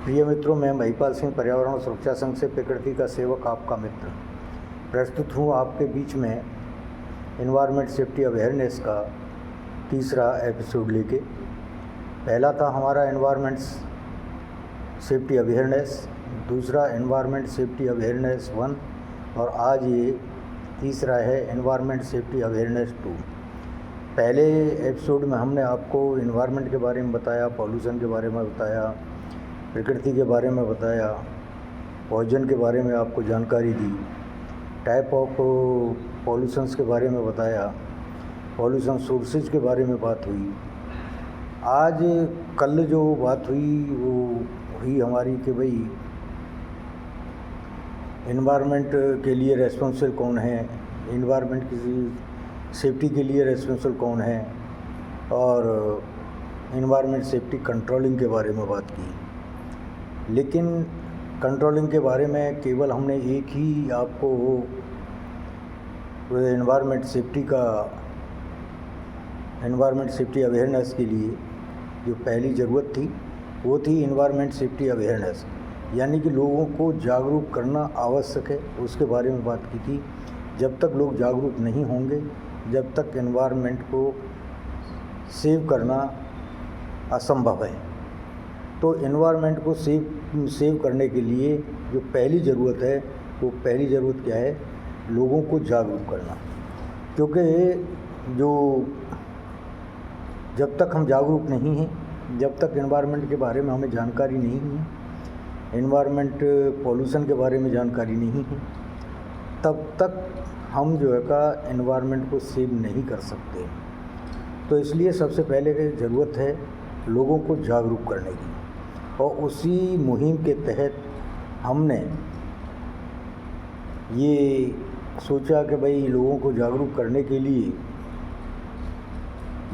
प्रिय मित्रों, मैं महिपाल सिंह पर्यावरण सुरक्षा संघ से प्रकृति का सेवक आपका मित्र प्रस्तुत हूँ आपके बीच में एनवायरनमेंट सेफ्टी अवेयरनेस का तीसरा एपिसोड लेके। पहला था हमारा एनवायरनमेंट सेफ्टी अवेयरनेस, दूसरा एनवायरनमेंट सेफ्टी अवेयरनेस 1 और आज ये तीसरा है एनवायरनमेंट सेफ्टी अवेयरनेस 2। पहले एपिसोड में हमने आपको एनवायरनमेंट के बारे में बताया, पॉल्यूशन के बारे में बताया, प्रकृति के बारे में बताया, पॉइजन के बारे में आपको जानकारी दी, टाइप ऑफ पॉल्यूशंस के बारे में बताया, पॉल्यूशन सोर्सेज के बारे में बात हुई। आज कल जो बात हुई वो हुई हमारी कि भाई एनवायरनमेंट के लिए रेस्पॉन्सिबल कौन है, एनवायरनमेंट की सेफ्टी के लिए रेस्पॉन्सिबल कौन है और एनवायरनमेंट सेफ्टी कंट्रोलिंग के बारे में बात की। लेकिन कंट्रोलिंग के बारे में केवल हमने एक ही आपको एनवायरनमेंट सेफ्टी अवेयरनेस के लिए जो पहली ज़रूरत थी वो थी एनवायरनमेंट सेफ्टी अवेयरनेस, यानी कि लोगों को जागरूक करना आवश्यक है, उसके बारे में बात की थी। जब तक लोग जागरूक नहीं होंगे, जब तक एनवायरनमेंट को सेव करना असंभव है। तो एनवायरनमेंट को सेव करने के लिए जो पहली ज़रूरत है वो पहली ज़रूरत क्या है, लोगों को जागरूक करना। क्योंकि जो जब तक हम जागरूक नहीं हैं, जब तक एनवायरनमेंट के बारे में हमें जानकारी नहीं है, एनवायरनमेंट पॉल्यूशन के बारे में जानकारी नहीं है, तब तक हम जो है का एनवायरनमेंट को सेव नहीं कर सकते। तो इसलिए सबसे पहले की ज़रूरत है लोगों को जागरूक करने की, और उसी मुहिम के तहत हमने ये सोचा कि भाई लोगों को जागरूक करने के लिए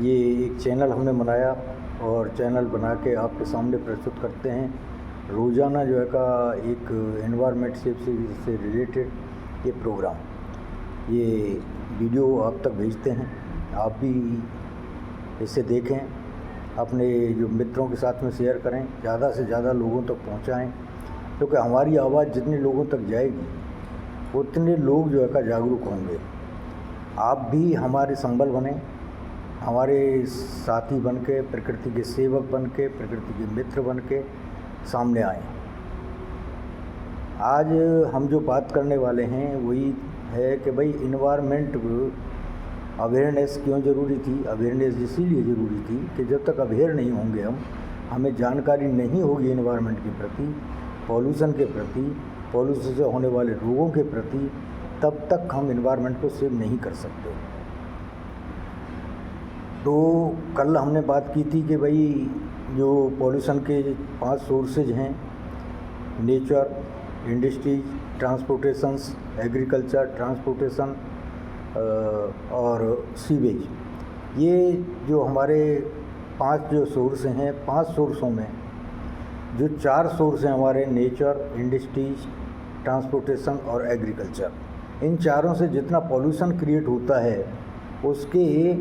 ये एक चैनल हमने बनाया और चैनल बना के आपके सामने प्रस्तुत करते हैं। रोज़ाना जो है का एक एनवायरनमेंट सेफ्टी से रिलेटेड ये प्रोग्राम, ये वीडियो आप तक भेजते हैं। आप भी इसे देखें, अपने जो मित्रों के साथ में शेयर करें, ज़्यादा से ज़्यादा लोगों तक पहुंचाएं, क्योंकि हमारी आवाज़ जितने लोगों तक जाएगी उतने लोग जो है का जागरूक होंगे। आप भी हमारे संबल बने, हमारे साथी बन के, प्रकृति के सेवक बन के, प्रकृति के मित्र बन के सामने आएँ। आज हम जो बात करने वाले हैं वही है कि भाई एनवायरनमेंट अवेयरनेस क्यों ज़रूरी थी। अवेयरनेस इसीलिए ज़रूरी थी कि जब तक अवेयर नहीं होंगे हमें जानकारी नहीं होगी एनवायरनमेंट के प्रति, पॉल्यूशन के प्रति, पॉल्यूशन से होने वाले रोगों के प्रति, तब तक हम एनवायरनमेंट को सेव नहीं कर सकते। तो कल हमने बात की थी कि भाई जो पॉल्यूशन के 5 सोर्सेज हैं, नेचर, इंडस्ट्रीज, ट्रांसपोर्टेशंस, एग्रीकल्चर, ट्रांसपोर्टेशन और सीवेज, ये जो हमारे 5 जो सोर्स हैं, 5 सोर्सों में जो 4 सोर्स हैं हमारे, नेचर, इंडस्ट्रीज, ट्रांसपोर्टेशन और एग्रीकल्चर, इन चारों से जितना पॉल्यूशन क्रिएट होता है उसके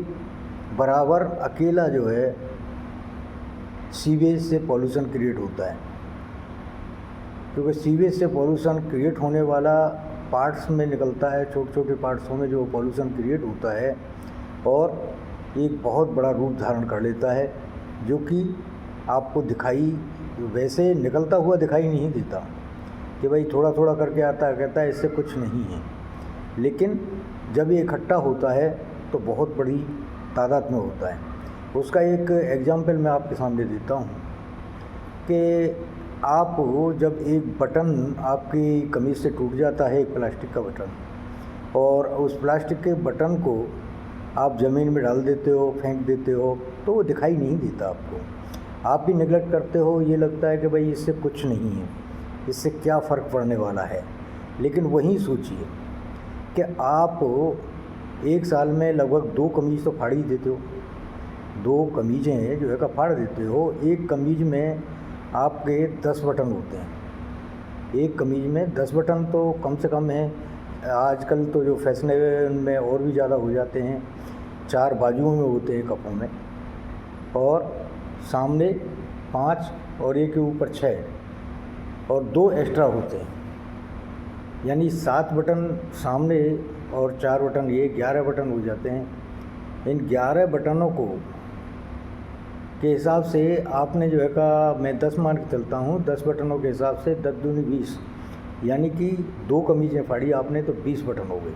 बराबर अकेला जो है सीवेज से पॉल्यूशन क्रिएट होता है। क्योंकि सीवेज से पॉल्यूशन क्रिएट होने वाला पार्ट्स में निकलता है, छोटे छोटे पार्ट्सों में जो पॉल्यूशन क्रिएट होता है और एक बहुत बड़ा रूप धारण कर लेता है, जो कि आपको दिखाई वैसे निकलता हुआ दिखाई नहीं देता कि भाई थोड़ा थोड़ा करके आता है, कहता है इससे कुछ नहीं है। लेकिन जब ये इकट्ठा होता है तो बहुत बड़ी तादाद में होता है। उसका एक एग्जाम्पल मैं आपके सामने देता हूँ कि आप जब एक बटन आपकी कमीज़ से टूट जाता है, एक प्लास्टिक का बटन, और उस प्लास्टिक के बटन को आप ज़मीन में डाल देते हो, फेंक देते हो, तो वो दिखाई नहीं देता आपको। आप भी नेगलेक्ट करते हो, ये लगता है कि भाई इससे कुछ नहीं है, इससे क्या फ़र्क पड़ने वाला है। लेकिन वहीं सोचिए कि आप एक साल में लगभग 2 कमीज़ तो फाड़ ही देते हो, 2 कमीज़ें जो है का फाड़ देते हो। एक कमीज़ में आपके 10 बटन होते हैं, एक कमीज़ में 10 बटन तो कम से कम है। आजकल तो जो फैशन में और भी ज़्यादा हो जाते हैं, 4 बाजुओं में होते हैं कपों में, और सामने 5 और एक के ऊपर 6, और 2 एक्स्ट्रा होते हैं, यानी 7 बटन सामने और 4 बटन, ये 11 बटन हो जाते हैं। इन 11 बटनों को के हिसाब से आपने जो है का, मैं 10 मान के चलता हूँ, 10 बटनों के हिसाब से 10 दूनी 20, यानी कि 2 कमीज़ें फाड़ी आपने तो 20 बटन हो गए।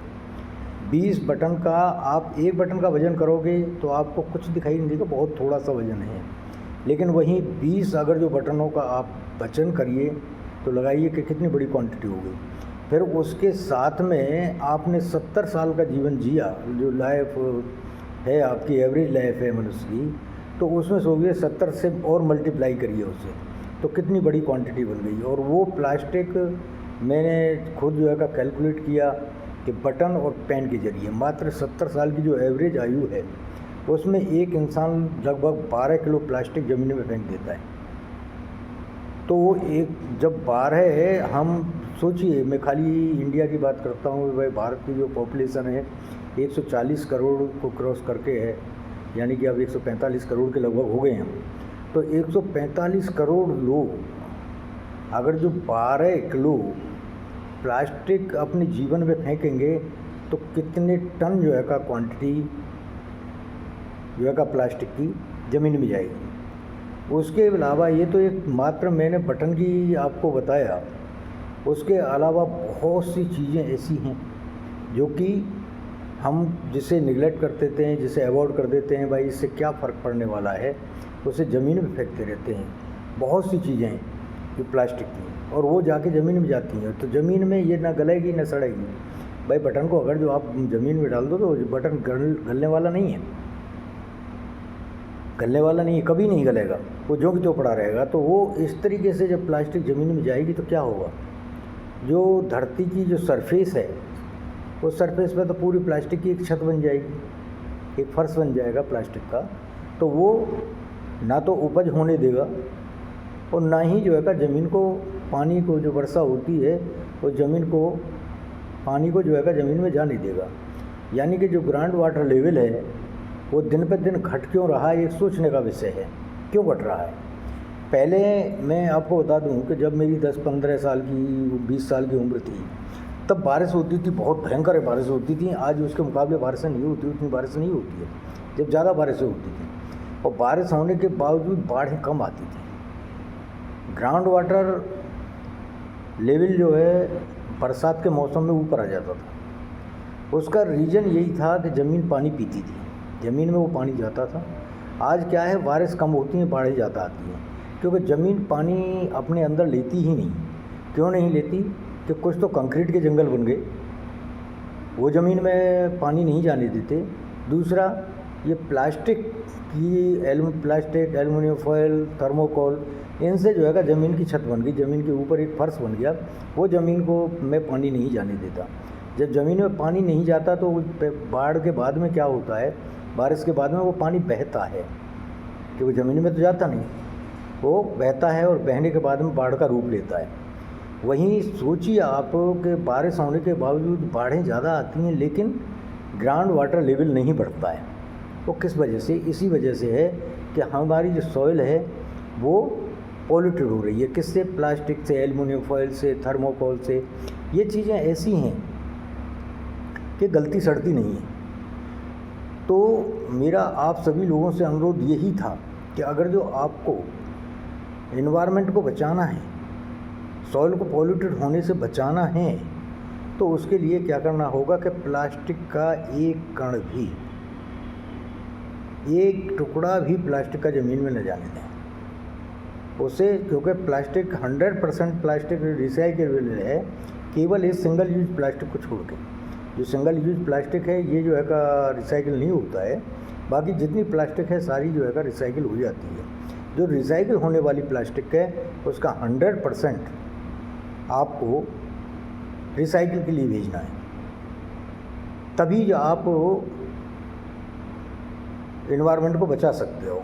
20 बटन का आप एक बटन का वज़न करोगे तो आपको कुछ दिखाई नहीं देगा, बहुत थोड़ा सा वज़न है। लेकिन वहीं 20 अगर जो बटनों का आप वज़न करिए तो लगाइए कि कितनी बड़ी क्वांटिटी हो गई। फिर उसके साथ में आपने 70 साल का जीवन जिया, जो लाइफ है आपकी, एवरेज लाइफ है मनुष्य की, तो उसमें सोचिए 70 से और मल्टीप्लाई करिए उससे, तो कितनी बड़ी क्वांटिटी बन गई। और वो प्लास्टिक मैंने खुद जो है का कैलकुलेट किया कि बटन और पेन के जरिए मात्र 70 साल की जो एवरेज आयु है उसमें एक इंसान लगभग 12 किलो प्लास्टिक ज़मीन में फेंक देता है। तो वो एक जब 12, हम सोचिए, मैं खाली इंडिया की बात करता हूँ, भाई भारत की जो पॉपुलेशन है 140 करोड़ को क्रॉस करके है, यानी कि अब 145 करोड़ के लगभग हो गए हैं हम। तो 145 करोड़ लोग अगर जो 12 किलो प्लास्टिक अपने जीवन में फेंकेंगे तो कितने टन जो है का क्वांटिटी जो है का प्लास्टिक की ज़मीन में जाएगी। उसके अलावा ये तो एक मात्र मैंने बटन की आपको बताया, उसके अलावा बहुत सी चीज़ें ऐसी हैं जो कि हम जिसे निगलेक्ट कर देते हैं, जिसे अवॉइड कर देते हैं, भाई इससे क्या फ़र्क पड़ने वाला है, उसे ज़मीन में फेंकते रहते हैं। बहुत सी चीज़ें हैं जो प्लास्टिक की, और वो जाके ज़मीन में जाती हैं, तो ज़मीन में ये ना गलेगी ना सड़ेगी। भाई बटन को अगर जो आप ज़मीन में डाल दो तो बटन गलने वाला नहीं है, गलने वाला नहीं है, कभी नहीं गलेगा, वो जो कि तो पड़ा रहेगा। तो वो इस तरीके से जब प्लास्टिक ज़मीन में जाएगी तो क्या होगा, जो धरती की जो सरफेस है उस सरफेस पे तो पूरी प्लास्टिक की एक छत बन जाएगी, एक फर्श बन जाएगा प्लास्टिक का। तो वो ना तो उपज होने देगा और ना ही जो है का ज़मीन को, पानी को, जो वर्षा होती है वो ज़मीन को, पानी को जो है का ज़मीन में जाने देगा। यानी कि जो ग्राउंड वाटर लेवल है वो दिन पर दिन घट क्यों रहा है, एक सोचने का विषय है, क्यों घट रहा है। पहले मैं आपको बता दूं कि जब मेरी 10-15 साल की, 20 साल की उम्र थी, तब बारिश होती थी, बहुत भयंकर बारिश होती थी। आज उसके मुकाबले बारिशें नहीं होती, उतनी बारिश नहीं होती है, जब ज़्यादा बारिशें होती थी, और बारिश होने के बावजूद बाढ़ें कम आती थी। ग्राउंड वाटर लेवल जो है बरसात के मौसम में ऊपर आ जाता था। उसका रीज़न यही था कि ज़मीन पानी पीती थी, ज़मीन में वो पानी जाता था। आज क्या है, बारिश कम होती है, बाढ़ें ज़्यादा आती हैं, क्योंकि ज़मीन पानी अपने अंदर लेती ही नहीं। क्यों नहीं लेती, कि कुछ तो कंक्रीट के जंगल बन गए, वो ज़मीन में पानी नहीं जाने देते। दूसरा, ये प्लास्टिक की, प्लास्टिक, एल्युमिनियम फॉयल, थर्मोकोल, इनसे जो है का ज़मीन की छत बन गई, ज़मीन के ऊपर एक फर्श बन गया, वो ज़मीन को में पानी नहीं जाने देता। जब ज़मीन में पानी नहीं जाता तो बाढ़ के बाद में क्या होता है, बारिश के बाद में वो पानी बहता है, क्योंकि ज़मीन में तो जाता नहीं, वो बहता है और बहने के बाद में बाढ़ का रूप लेता है। वहीं सोचिए आप कि बारिश होने के बावजूद बाढ़ें ज़्यादा आती हैं लेकिन ग्राउंड वाटर लेवल नहीं बढ़ता है। वो किस वजह से, इसी वजह से है कि हमारी जो सॉइल है वो पॉल्यूटेड हो रही है। किससे, प्लास्टिक से, एल्युमिनियम फॉयल से, थर्मोकोल से। ये चीज़ें ऐसी हैं कि गलती सड़ती नहीं है। तो मेरा आप सभी लोगों से अनुरोध यही था कि अगर जो आपको एनवायरनमेंट को बचाना है, सॉइल को पॉल्यूटेड होने से बचाना है, तो उसके लिए क्या करना होगा कि प्लास्टिक का एक कण भी, एक टुकड़ा भी प्लास्टिक का ज़मीन में न जाने दें उसे, क्योंकि प्लास्टिक 100% प्लास्टिक रिसाइकलेबल है, केवल इस सिंगल यूज प्लास्टिक को छोड़ के। जो सिंगल यूज प्लास्टिक है ये जो है का रिसाइकिल नहीं होता है, बाकी जितनी प्लास्टिक है सारी जो है का रिसाइकिल हो जाती है। जो रिसाइकिल होने वाली प्लास्टिक है उसका 100% आपको रिसाइकिल के लिए भेजना है, तभी जो आप एनवायरनमेंट को बचा सकते हो।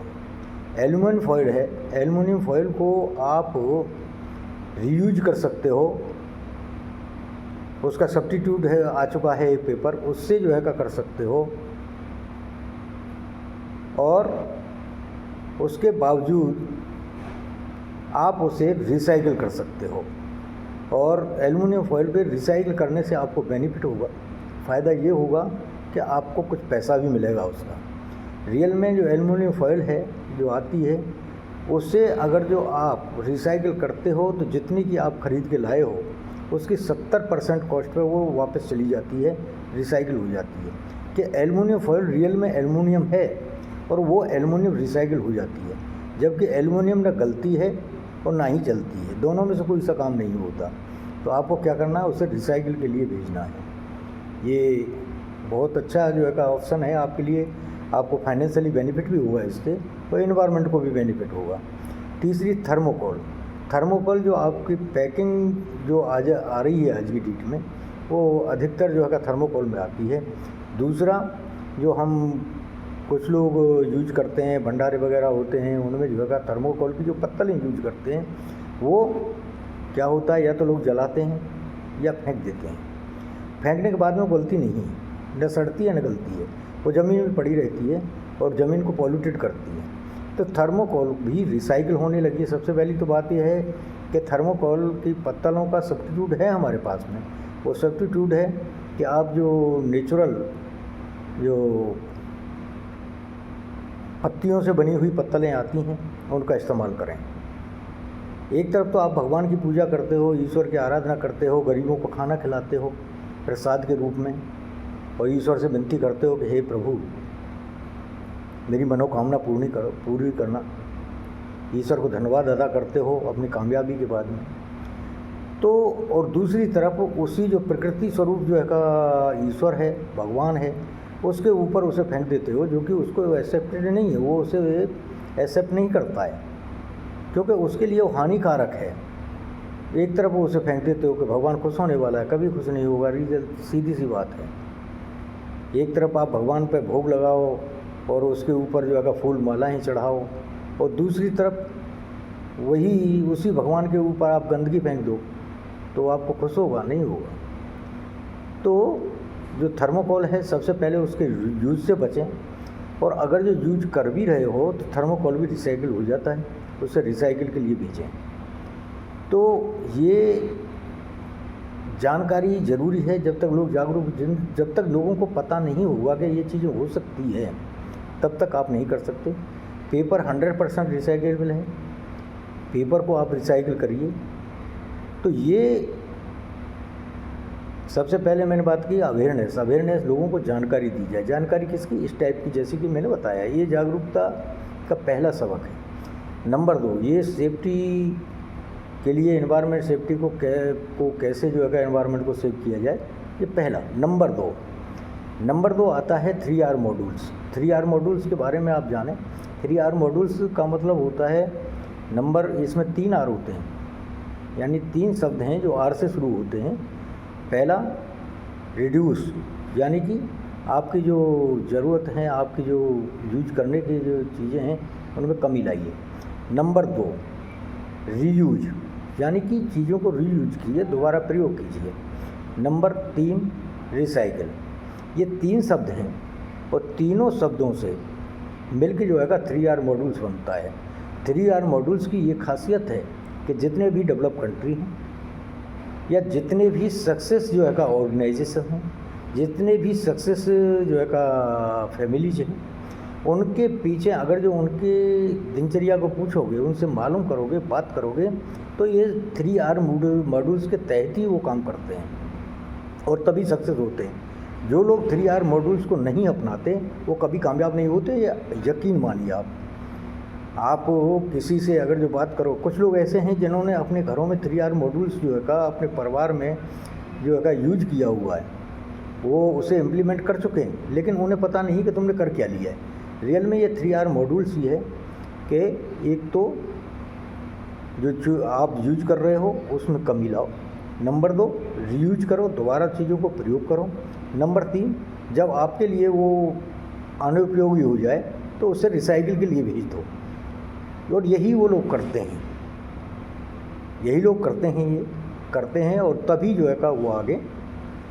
एल्युमिनियम फॉयल है, एल्युमिनियम फॉयल को आप रीयूज कर सकते हो, उसका सब्स्टिट्यूट है, आ चुका है एक पेपर, उससे जो है का कर सकते हो। और उसके बावजूद आप उसे रिसाइकिल कर सकते हो। और एल्युमिनियम फॉयल पे रिसाइकिल करने से आपको बेनिफिट होगा, फ़ायदा ये होगा कि आपको कुछ पैसा भी मिलेगा उसका। रियल में जो एल्युमिनियम फॉयल है जो आती है, उससे अगर जो आप रिसाइकिल करते हो तो जितनी की आप ख़रीद के लाए हो उसकी 70% कॉस्ट पे वो वापस चली जाती है, रिसाइकिल हो जाती है। कि एल्युमिनियम फॉयल रियल में एल्युमिनियम है और वो एल्युमिनियम रिसाइकिल हो जाती है, जबकि एल्युमिनियम ना गलती है और ना ही चलती है, दोनों में से कोई सा काम नहीं होता। तो आपको क्या करना है, उसे रिसाइकिल के लिए भेजना है। ये बहुत अच्छा जो है का ऑप्शन है आपके लिए, आपको फाइनेंशियली बेनिफिट भी होगा इससे और एनवायरनमेंट को भी बेनिफिट होगा। तीसरी थर्मोकोल। थर्मोकोल जो आपकी पैकिंग जो आज आ रही है आज की डेट में, वो अधिकतर जो है का थर्मोकोल में आती है। दूसरा जो हम कुछ लोग यूज करते हैं, भंडारे वगैरह होते हैं, उनमें जो है का थर्मोकोल की जो पत्तलें यूज करते हैं, वो क्या होता है, या तो लोग जलाते हैं या फेंक देते हैं। फेंकने के बाद में गलती नहीं है, न सड़ती है न गलती है, वो ज़मीन में पड़ी रहती है और ज़मीन को पॉल्यूटेड करती है। तो थर्मोकोल भी रिसाइकिल होने लगी है। सबसे पहली तो बात यह है कि थर्मोकोल की पत्तलों का सब्स्टिट्यूट है हमारे पास में। वो सब्स्टिट्यूट है कि आप जो नेचुरल जो पत्तियों से बनी हुई पत्तलें आती हैं उनका इस्तेमाल करें। एक तरफ तो आप भगवान की पूजा करते हो, ईश्वर की आराधना करते हो, गरीबों को खाना खिलाते हो प्रसाद के रूप में, और ईश्वर से विनती करते हो कि हे प्रभु मेरी मनोकामना पूरी करना। ईश्वर को धन्यवाद अदा करते हो अपनी कामयाबी के बाद में। तो और दूसरी तरफ उसी जो प्रकृति स्वरूप जो है का ईश्वर है, भगवान है, उसके ऊपर उसे फेंक देते हो, जो कि उसको एक्सेप्टेड नहीं है, वो उसे एक्सेप्ट नहीं करता है, क्योंकि उसके लिए वो हानिकारक है। एक तरफ वो उसे फेंक देते हो कि भगवान खुश होने वाला है, कभी खुश नहीं होगा, सीधी सी बात है। एक तरफ आप भगवान पे भोग लगाओ और उसके ऊपर जो है फूल मालाएँ चढ़ाओ, और दूसरी तरफ वही उसी भगवान के ऊपर आप गंदगी फेंक दो, तो आपको खुश होगा नहीं होगा। तो जो थर्मोकोल है, सबसे पहले उसके यूज से बचें, और अगर जो यूज कर भी रहे हो तो थर्मोकोल भी रिसाइकिल हो जाता है, उसे रिसाइकिल के लिए भेजें। तो ये जानकारी ज़रूरी है, जब तक लोग जागरूक, जब तक लोगों को पता नहीं होगा कि ये चीज़ें हो सकती है, तब तक आप नहीं कर सकते। पेपर 100% रिसाइकेबल है, पेपर को आप रिसाइकिल करिए। तो ये सबसे पहले मैंने बात की अवेयरनेस, लोगों को जानकारी दी जाए। जानकारी किसकी? इस टाइप की, जैसे कि मैंने बताया, ये जागरूकता का पहला सबक है। नंबर 2, ये सेफ्टी के लिए एनवायरनमेंट सेफ्टी को कैसे जो है एनवायरनमेंट को सेव किया जाए, ये पहला। नंबर 2 आता है 3R मॉड्यूल्स। 3R मॉड्यूल्स के बारे में आप जानें। 3R मॉड्यूल्स का मतलब होता है नंबर, इसमें 3 R होते हैं, यानी 3 शब्द हैं जो R से शुरू होते हैं। पहला रिड्यूस, यानी कि आपकी जो ज़रूरत है, आपकी जो यूज करने की जो चीज़ें हैं उनमें कमी लाइए। नंबर 2 रीयूज, यानी कि चीज़ों को रीयूज कीजिए, दोबारा प्रयोग कीजिए। Number 3 recycle. ये 3 शब्द हैं और तीनों शब्दों से मिलकर जो है 3R मॉड्यूल्स बनता है। 3R मॉड्यूल्स की ये खासियत है कि जितने भी डेवलप कंट्री हैं या जितने भी सक्सेस जो है का ऑर्गेनाइजेशन हैं, जितने भी सक्सेस जो है का फैमिलीज हैं, उनके पीछे अगर जो उनके दिनचर्या को पूछोगे, उनसे मालूम करोगे, बात करोगे, तो ये 3R मॉड्यूल्स के तहत ही वो काम करते हैं और तभी सक्सेस होते हैं। जो लोग 3R मॉड्यूल्स को नहीं अपनाते वो कभी कामयाब नहीं होते, यकीन मानिए आप किसी से अगर जो बात करो, कुछ लोग ऐसे हैं जिन्होंने अपने घरों में 3R मॉड्यूल्स जो है का अपने परिवार में जो है का यूज किया हुआ है, वो उसे इम्प्लीमेंट कर चुके हैं, लेकिन उन्हें पता नहीं कि तुमने कर क्या लिया है। रियल में ये 3R मॉड्यूल्स ही है कि एक तो जो आप यूज कर रहे हो उसमें कमी लाओ। नंबर 2 रीयूज करो, दोबारा चीज़ों को प्रयोग करो। नंबर 3 जब आपके लिए वो अनुपयोगी हो जाए तो उसे रिसाइकिल के लिए भेज दो। और यही वो लोग करते हैं, ये करते हैं और तभी जो है का वो आगे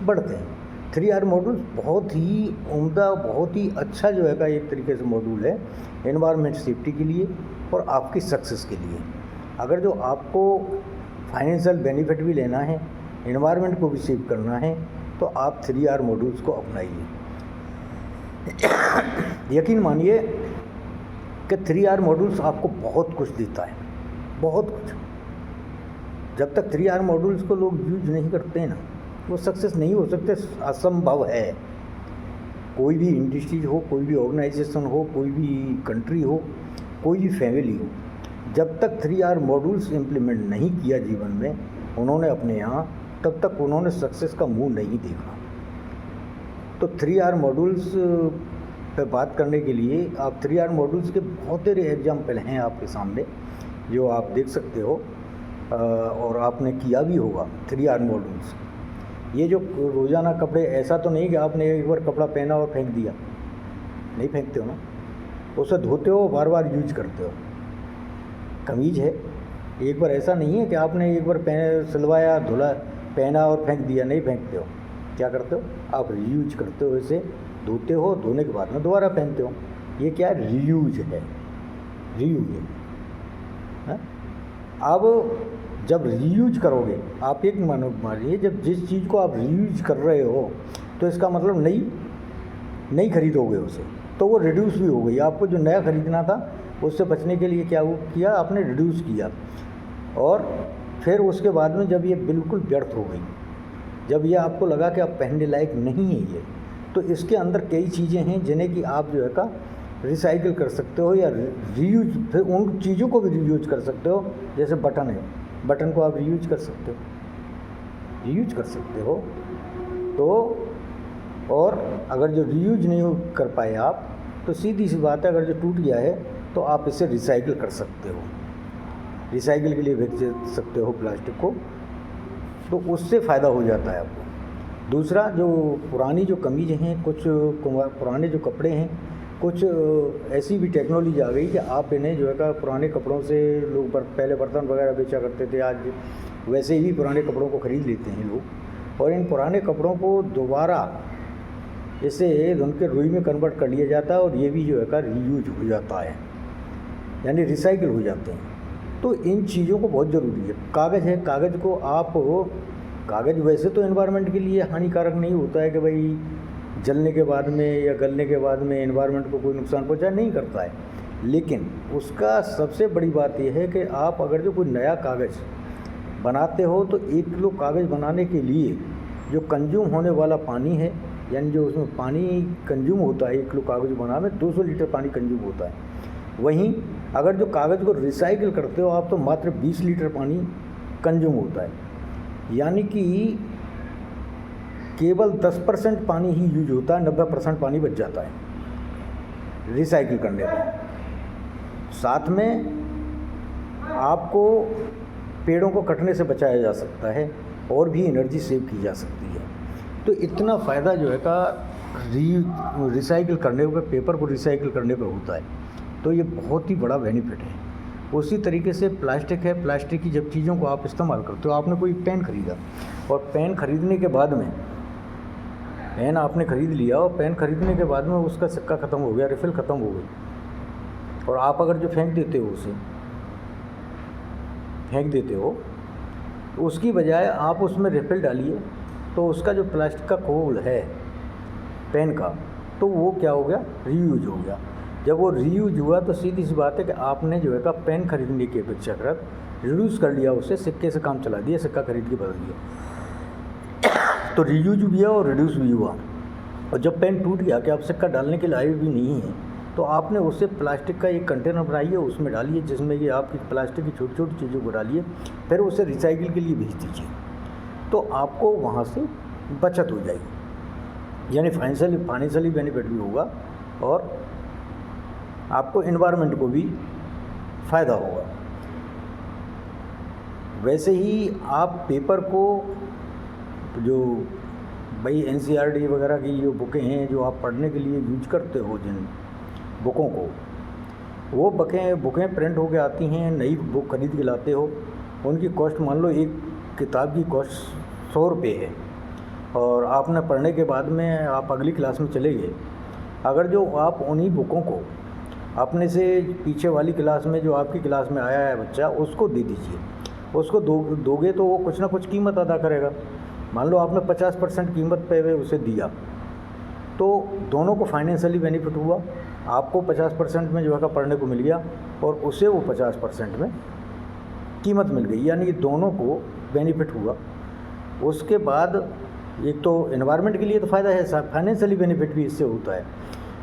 बढ़ते हैं। 3R मॉड्यूल बहुत ही उम्दा, बहुत ही अच्छा जो है का एक तरीके से मॉड्यूल है एनवायरनमेंट सेफ्टी के लिए और आपकी सक्सेस के लिए। अगर जो आपको फाइनेंशियल बेनिफिट भी लेना है, एनवायरनमेंट को भी सेव करना है, तो आप 3R मॉड्यूल्स को अपनाइए। यकीन मानिए कि 3R मॉड्यूल्स आपको बहुत कुछ देता है, बहुत कुछ। जब तक 3R मॉड्यूल्स को लोग यूज नहीं करते हैं ना, वो सक्सेस नहीं हो सकते, असंभव है। कोई भी इंडस्ट्रीज हो, कोई भी ऑर्गेनाइजेशन हो, कोई भी कंट्री हो, कोई भी फैमिली हो, जब तक 3R मॉड्यूल्स इम्प्लीमेंट नहीं किया जीवन में उन्होंने अपने यहाँ, तब तक उन्होंने सक्सेस का मुंह नहीं देखा। तो 3R मॉड्यूल्स पे बात करने के लिए आप 3R मॉड्यूल्स के बहुत सारे एग्जाम्पल हैं आपके सामने जो आप देख सकते हो, और आपने किया भी होगा 3R मॉड्यूल्स। ये जो रोज़ाना कपड़े, ऐसा तो नहीं कि आपने एक बार कपड़ा पहना और फेंक दिया, नहीं फेंकते हो ना, उसे धोते हो, बार बार यूज करते हो। कमीज है, एक बार ऐसा नहीं है कि आपने एक बार सिलवाया, धुला, पहना और फेंक दिया, नहीं फेंकते हो। क्या करते हो? आप रीयूज करते हो, इसे धोते हो, धोने के बाद में दोबारा पहनते हो। ये क्या है? रीयूज है, रीयूज है। अब जब रीयूज करोगे, आप एक मानिए, जब जिस चीज़ को आप रीयूज कर रहे हो तो इसका मतलब नई खरीदोगे उसे, तो वो रिड्यूस भी हो गई। आपको जो नया खरीदना था उससे बचने के लिए क्या किया आपने? रिड्यूस किया। और फिर उसके बाद में जब ये बिल्कुल व्यर्थ हो गई, जब ये आपको लगा कि अब पहनने लायक नहीं है ये, तो इसके अंदर कई चीज़ें हैं जिन्हें कि आप जो है का रिसाइकिल कर सकते हो या रीयूज, फिर उन चीज़ों को भी रीयूज कर सकते हो। जैसे बटन है, बटन को आप रीयूज कर सकते हो, रीयूज कर सकते हो। तो और अगर जो रीयूज नहीं कर पाए आप, तो सीधी सी बात है, अगर जो टूट गया है तो आप इसे रिसाइकिल कर सकते हो, रिसाइकिल के लिए बेच सकते हो प्लास्टिक को, तो उससे फ़ायदा हो जाता है आपको। दूसरा, जो पुरानी जो कमीज हैं, कुछ पुराने जो कपड़े हैं, कुछ ऐसी भी टेक्नोलॉजी आ गई कि आप इन्हें जो है का पुराने कपड़ों से लोग पहले बर्तन वगैरह बेचा करते थे, आज वैसे ही पुराने कपड़ों को ख़रीद लेते हैं लोग, और इन पुराने कपड़ों को दोबारा इसे उनके रुई में कन्वर्ट कर लिया जाता है, और ये भी जो है का रीयूज हो जाता है, यानी रिसाइकिल हो जाते हैं। तो इन चीज़ों को बहुत ज़रूरी है। कागज़ है, कागज़ को आप, कागज़ वैसे तो एनवायरनमेंट के लिए हानिकारक नहीं होता है कि भाई जलने के बाद में या गलने के बाद में एनवायरनमेंट को कोई नुकसान पहुंचा, नहीं करता है। लेकिन उसका सबसे बड़ी बात यह है कि आप अगर जो कोई नया कागज़ बनाते हो, तो 1 किलो कागज़ बनाने के लिए जो कंज्यूम होने वाला पानी है, यानी जो उसमें पानी कंज्यूम होता है 1 किलो कागज़ बनाने में 200 लीटर पानी कंज्यूम होता है। वहीं अगर जो कागज़ को रिसाइकिल करते हो आप, तो मात्र 20 लीटर पानी कंज्यूम होता है, यानी कि केवल 10% पानी ही यूज होता है, 90% पानी बच जाता है रिसाइकिल करने में। साथ में आपको पेड़ों को कटने से बचाया जा सकता है और भी एनर्जी सेव की जा सकती है। तो इतना फ़ायदा जो है का रिसाइकिल करने पे, पेपर को रिसाइकिल करने पे होता है, तो ये बहुत ही बड़ा बेनिफिट है। उसी तरीके से प्लास्टिक है, प्लास्टिक की जब चीज़ों को आप इस्तेमाल करते हो, आपने कोई पेन खरीदा और पेन खरीदने के बाद में, पेन आपने खरीद लिया और पेन खरीदने के बाद में उसका सिक्का ख़त्म हो गया, रिफ़िल ख़त्म हो गई, और आप अगर जो फेंक देते हो, उसे फेंक देते हो, तो उसकी बजाय आप उसमें रिफ़िल डालिए, तो उसका जो प्लास्टिक का खोल है पेन का, तो वो क्या हो गया? रीयूज हो गया। जब वो रीयूज हुआ तो सीधी सी बात है कि आपने जो है का पेन खरीदने की अपेक्षाकृत रिड्यूस कर लिया, उसे सिक्के से काम चला दिया, सिक्का खरीद के बदल दिया। तो रीयूज भी हुआ और रिड्यूस भी हुआ। और जब पेन टूट गया कि आप सिक्का डालने के लायक भी नहीं है, तो आपने उससे प्लास्टिक का एक कंटेनर बनाइए, उसमें डालिए, जिसमें ये आपकी प्लास्टिक की छोटी छोटी चीज़ों को डालिए, फिर उसे रिसाइकिल के लिए भेज दीजिए, तो आपको वहाँ से बचत हो जाएगी, यानी फाइनेंशियली बेनिफिट भी होगा और आपको एनवायरनमेंट को भी फ़ायदा होगा। वैसे ही आप पेपर को, जो भाई NCERT वगैरह की जो बुकें हैं जो आप पढ़ने के लिए यूज करते हो, जिन बुकों को, वो बुकें प्रिंट होके आती हैं, नई बुक खरीद के लाते हो, उनकी कॉस्ट मान लो एक किताब की कॉस्ट 100 रुपये है, और आपने पढ़ने के बाद में आप अगली क्लास में चले गए, अगर जो आप उन्हीं बुकों को अपने से पीछे वाली क्लास में जो आपकी क्लास में आया है बच्चा, उसको दे दीजिए। उसको दोगे तो वो कुछ ना कुछ कीमत अदा करेगा। मान लो आपने 50% कीमत पे उसे दिया, तो दोनों को फाइनेंशियली बेनिफिट हुआ। आपको 50% में जो है पढ़ने को मिल गया और उसे वो 50% में कीमत मिल गई, यानी कि दोनों को बेनिफिट हुआ। उसके बाद एक तो एनवायरनमेंट के लिए तो फ़ायदा है, फाइनेंशियली बेनिफिट भी इससे होता है।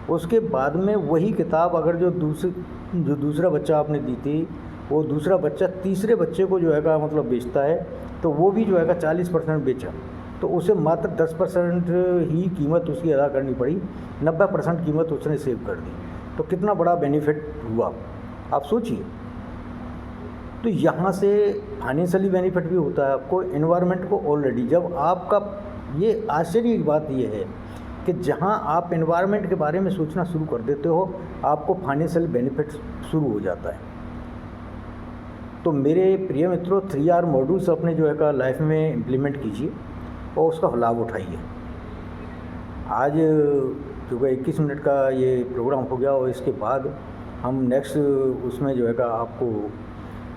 उसके बाद में वही किताब अगर जो दूसरा बच्चा आपने दी थी, वो दूसरा बच्चा तीसरे बच्चे को जो है मतलब बेचता है, तो वो भी जो है 40% बेचा, तो उसे मात्र 10% ही कीमत उसकी अदा करनी पड़ी, 90% कीमत उसने सेव कर दी। तो कितना बड़ा बेनिफिट हुआ, आप सोचिए। तो यहाँ से फाइनेंशियली बेनिफिट भी होता है आपको, एनवायरनमेंट को ऑलरेडी जब आपका, ये आश्चर्य की बात ये है कि जहाँ आप एनवायरनमेंट के बारे में सोचना शुरू कर देते हो, आपको फाइनेंशियल बेनिफिट शुरू हो जाता है। तो मेरे प्रिय मित्रों, 3R मॉड्यूल्स अपने जो है लाइफ में इम्प्लीमेंट कीजिए और उसका लाभ उठाइए। आज जो 21 मिनट का ये प्रोग्राम हो गया और इसके बाद हम नेक्स्ट उसमें जो है आपको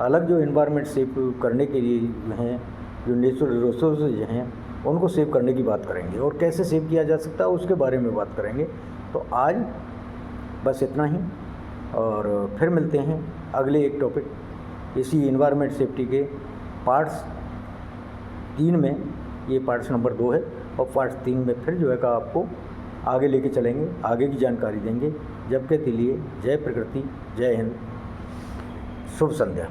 अलग जो एनवायरनमेंट सेव करने के लिए हैं, जो नेचुरल रिसोर्सेज हैं, उनको सेव करने की बात करेंगे और कैसे सेव किया जा सकता है उसके बारे में बात करेंगे। तो आज बस इतना ही, और फिर मिलते हैं अगले एक टॉपिक इसी एनवायरनमेंट सेफ्टी के पार्ट्स 3 में। ये पार्ट्स नंबर 2 है और पार्ट्स 3 में फिर जो है आपको आगे लेके चलेंगे, आगे की जानकारी देंगे। जब के लिए जय प्रकृति, जय हिंद, शुभ संध्या।